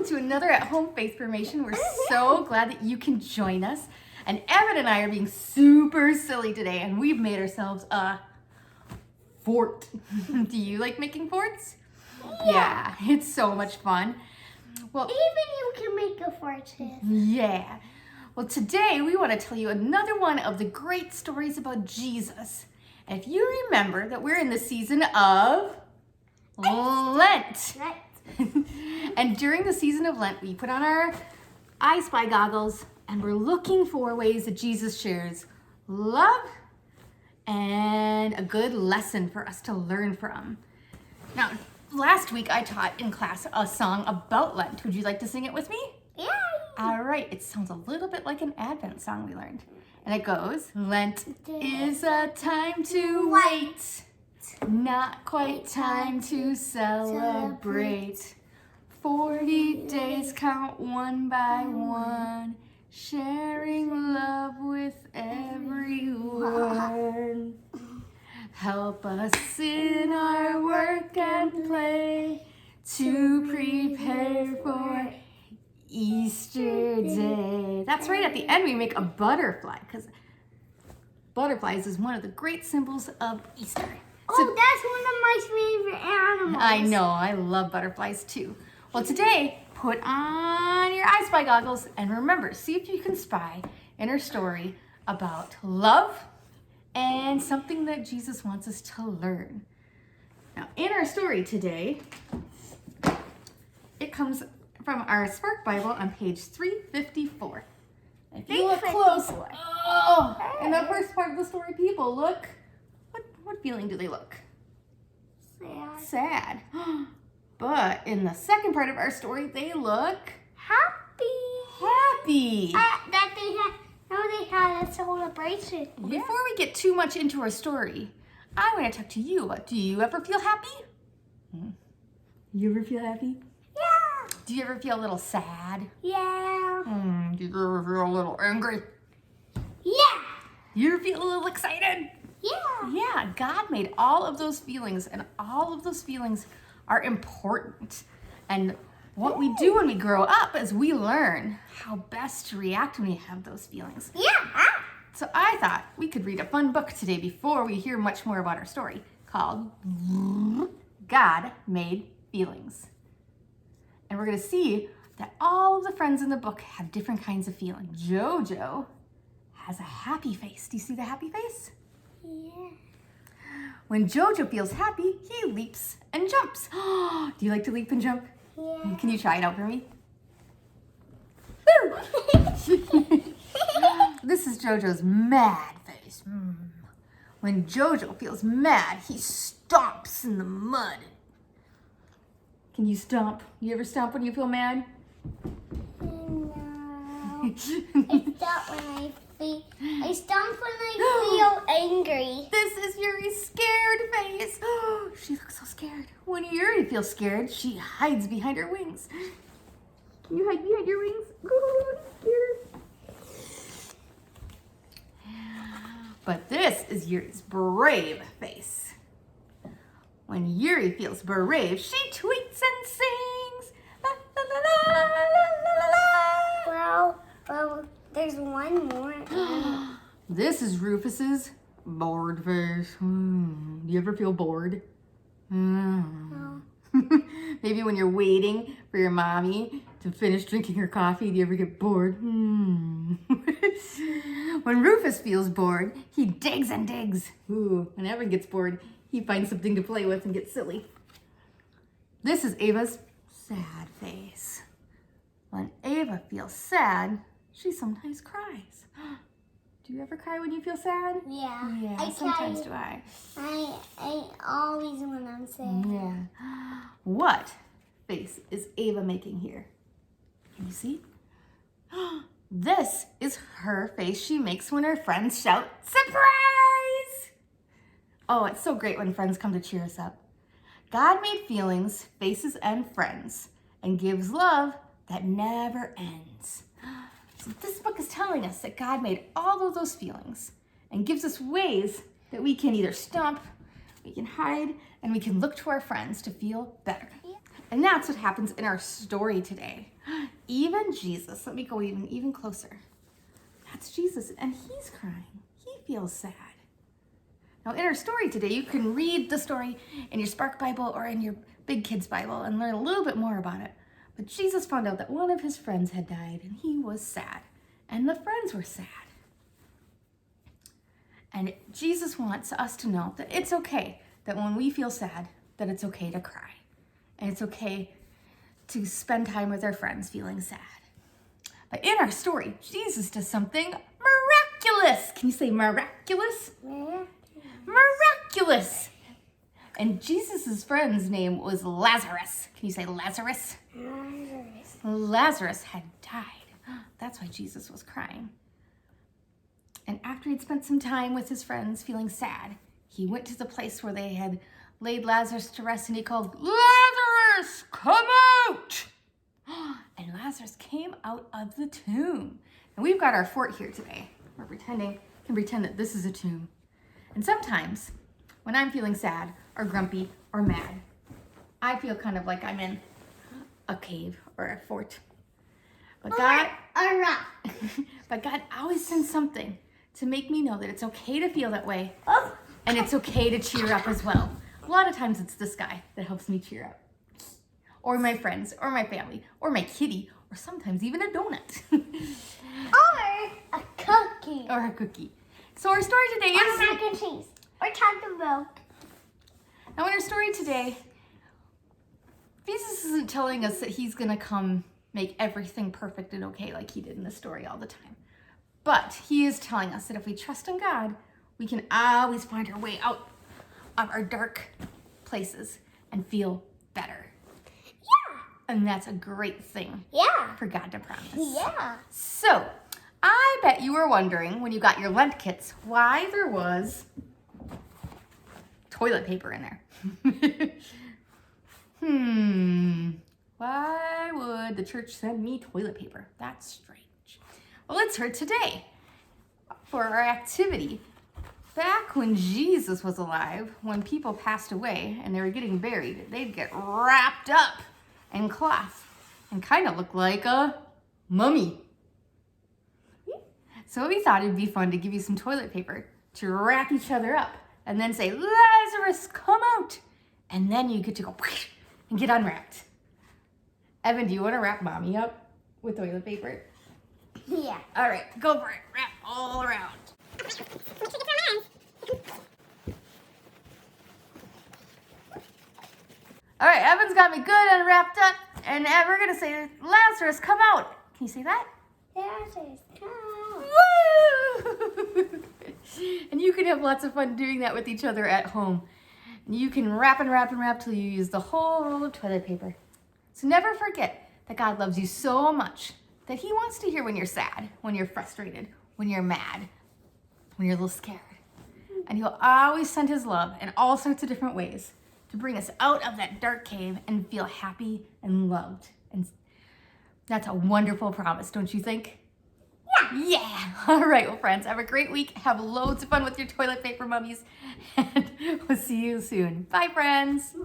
welcome to another at-home faith formation. We're so glad that you can join us. And Evan and I are being super silly today, and we've made ourselves a fort. Do you like making forts? Yeah, it's so much fun. Well, even you can make a fortress. Yeah. Well, today we want to tell you another one of the great stories about Jesus. And if you remember that we're in the season of Lent. And during the season of Lent, we put on our I Spy goggles and we're looking for ways that Jesus shares love and a good lesson for us to learn from. Now, last week I taught in class a song about Lent. Would you like to sing it with me? Yeah. All right, it sounds a little bit like an Advent song we learned. And it goes, Lent is a time to wait, not quite time to celebrate. 40 days count one by one, sharing love with everyone. Help us in our work and play to prepare for Easter Day. That's right, at the end we make a butterfly because butterflies is one of the great symbols of Easter. Oh, that's one of my favorite animals. I know, I love butterflies too. Well, today, put on your I Spy goggles and remember, see if you can spy in our story about love and something that Jesus wants us to learn. Now, in our story today, it comes from our Spark Bible on page 354. If you look close, in the first part of the story, people look, what feeling do they look? Sad. But in the second part of our story, they look happy. That they had a celebration. Before we get too much into our story, I want to talk to you about, do you ever feel happy? You ever feel happy? Yeah. Do you ever feel a little sad? Yeah. Do you ever feel a little angry? Yeah. You ever feel a little excited? Yeah. Yeah, God made all of those feelings, and all of those feelings are important. And what we do when we grow up is we learn how best to react when we have those feelings. Yeah. So I thought we could read a fun book today before we hear much more about our story called God Made Feelings. And we're going to see that all of the friends in the book have different kinds of feelings. Jojo has a happy face. Do you see the happy face? Yeah. When Jojo feels happy, he leaps and jumps. Do you like to leap and jump? Yeah. Can you try it out for me? Woo! This is Jojo's mad face. When Jojo feels mad, he stomps in the mud. Can you stomp? You ever stomp when you feel mad? No. I stomp when I feel angry. This is Yuri's scared face. She looks so scared. When Yuri feels scared, she hides behind her wings. Can you hide behind your wings? Oh, I'm scared. But this is Yuri's brave face. When Yuri feels brave, she tweets and sings. La, la, la, la, la, la, la. Well, there's one more. This is Rufus's bored face. Do you ever feel bored? No. Maybe when you're waiting for your mommy to finish drinking her coffee, do you ever get bored? When Rufus feels bored, he digs and digs. When Evan gets bored, he finds something to play with and gets silly. This is Ava's sad face. When Ava feels sad, she sometimes cries. Do you ever cry when you feel sad? Yeah. Yeah, sometimes do I. I always when I'm sad. Yeah. What face is Ava making here? Can you see? This is her face she makes when her friends shout, "Surprise!" Oh, it's so great when friends come to cheer us up. God made feelings, faces, and friends, and gives love that never ends. So this book is telling us that God made all of those feelings and gives us ways that we can either stomp, we can hide, and we can look to our friends to feel better. And that's what happens in our story today. Even Jesus, let me go even closer. That's Jesus, and he's crying. He feels sad. Now, in our story today, you can read the story in your Spark Bible or in your Big Kids Bible and learn a little bit more about it. But Jesus found out that one of his friends had died, and he was sad, and the friends were sad. And Jesus wants us to know that it's okay, that when we feel sad, that it's okay to cry. And it's okay to spend time with our friends feeling sad. But in our story, Jesus does something miraculous. Can you say miraculous? Miraculous. And Jesus' friend's name was Lazarus. Can you say Lazarus? Lazarus had died. That's why Jesus was crying. And after he'd spent some time with his friends feeling sad, he went to the place where they had laid Lazarus to rest, and he called, "Lazarus, come out!" And Lazarus came out of the tomb. And we've got our fort here today. We're can pretend that this is a tomb. And sometimes when I'm feeling sad or grumpy or mad, I feel kind of like I'm in a cave or a fort. But God always sends something to make me know that it's okay to feel that way, and it's okay to cheer up as well. A lot of times it's this guy that helps me cheer up, or my friends, or my family, or my kitty, or sometimes even a donut. Or a cookie. Or a cookie. So our story today is... Or mac and cheese. Or chocolate milk. Now in our story today, Jesus isn't telling us that he's going to come make everything perfect and okay like he did in the story all the time. But he is telling us that if we trust in God, we can always find our way out of our dark places and feel better. Yeah. And that's a great thing for God to promise. Yeah. So, I bet you were wondering when you got your Lent kits why there was toilet paper in there. Why would the church send me toilet paper? That's strange. Well, let's hear today for our activity. Back when Jesus was alive, when people passed away and they were getting buried, they'd get wrapped up in cloth and kind of look like a mummy. So we thought it'd be fun to give you some toilet paper to wrap each other up and then say, "Lazarus, come out." And then you get to go and get unwrapped. Evan, do you want to wrap Mommy up with toilet paper? Yeah. All right, go for it. Wrap all around. All right, Evan's got me good and wrapped up, and we're gonna say, "Lazarus, come out." Can you say that? Lazarus, come out. Woo! And you can have lots of fun doing that with each other at home. And you can wrap and wrap and wrap till you use the whole roll of toilet paper. So never forget that God loves you so much that he wants to hear when you're sad, when you're frustrated, when you're mad, when you're a little scared. And he'll always send his love in all sorts of different ways to bring us out of that dark cave and feel happy and loved. And that's a wonderful promise, don't you think? Yeah. All right, well, friends, have a great week. Have loads of fun with your toilet paper mummies. And we'll see you soon. Bye, friends.